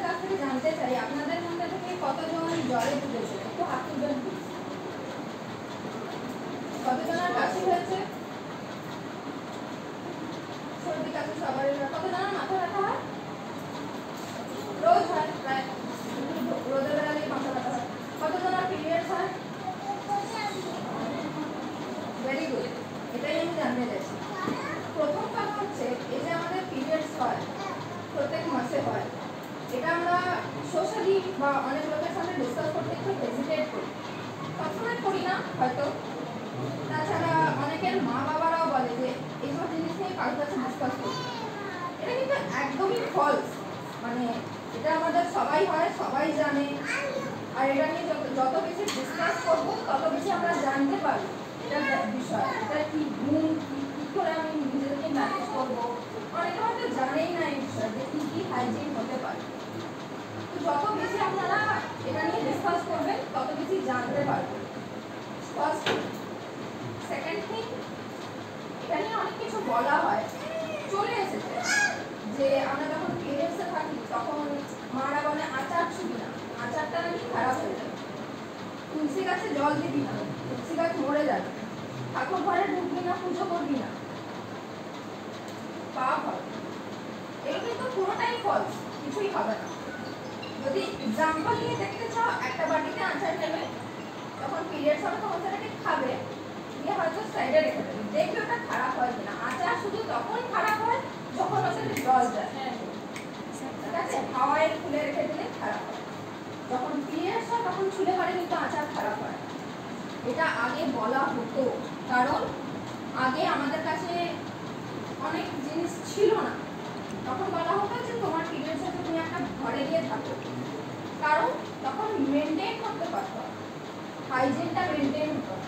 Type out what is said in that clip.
কাছ থেকে জানতে চাই আপনাদের মধ্যে থেকে কতজন জ্বরে ভুগেছে, একটু হাত তুলবেন। কতজনের কাশি হয়েছে, সর্দি কাশি সবার, কতজনের মাথা ব্যথা হয়, রোজ হয়, প্রায় রোদে বেড়ালেই মাথা ব্যথা হয়, কতজনের পিরিয়ডস হয়? ভেরি গুড, এটাই আমি জানতে চাইছি। প্রথম কথা হচ্ছে এই যে আমাদের পিরিয়ডস হয় প্রত্যেক মাসে হয়, এটা আমরা সোশ্যালি বা অনেক লোকের সামনে ডিসকাস করতে একটু হেজিটেট করি, সবসময় করি না হয়তো। তাছাড়া অনেকের মা বাবারাও বলে যে এইসব জিনিস নিয়ে কারোর কাছে ডিসকাস করি, এটা কিন্তু একদমই ফলস। মানে এটা আমাদের সবাই হয়, সবাই জানে, আর এটা নিয়ে যত বেশি ডিসকাস করবো তত বেশি আমরা জানতে পারবো এটার বিষয়, এটা কি গুণ, কী করে আমি নিজেদেরকে ম্যানেজ করবো। অনেকে হয়তো জানেই না এই বিষয়ে যে কী হাইজিন হতে পারে। তো যত বেশি আপনারা এটা নিয়ে ডিসকাস করবেন তত বেশি জানতে পারবেন। First thing. সেকেন্ড থিং, এটা নিয়ে অনেক কিছু বলা হয়, চলে এসেছে যে আমরা যখন পিরিয়ডসে থাকি তখন মারা বলে আচার ছুবি না, আচারটা নাকি খারাপ হয়ে যাবে, তুলসী গাছে জল দিবি না, তুলসী গাছ মরে যাবে, ঠাকুর ঘরে ঢুকবি না, পুজো করবি না, পাপ হবে। এগুলো কিন্তু পুরোটাই ফলস, কিছুই হবে না। যদি এক্সাম্পল নিয়ে দেখতে চাও, একটা বাটিতে আচার নেবে, যখন পিরিয়ডস হবে তখন সেটাকে খাবে, দিয়ে হয়তো সাইডে রেখে দেবে, দেখবে ওটা খারাপ হয় কিনা। আচার শুধু তখন খারাপ হয় যখন ওটাতে জল যায়, ঠিক আছে? হাওয়ায় খুলে রেখে দিলে খারাপ হয়। যখন পিরিয়ডস হয় তখন ছুলে পরে কিন্তু আচার খারাপ হয়। এটা আগে বলা হতো, কারণ আগে আমাদের কাছে অনেক জিনিস ছিল না, তখন বলা হতো যে তোমার পিরিয়ডস আছে তুমি একটা ঘরে গিয়ে থাকো, কারণ তখন মেনটেন করতে পারতো, হাইজিনটা মেনটেন হতো।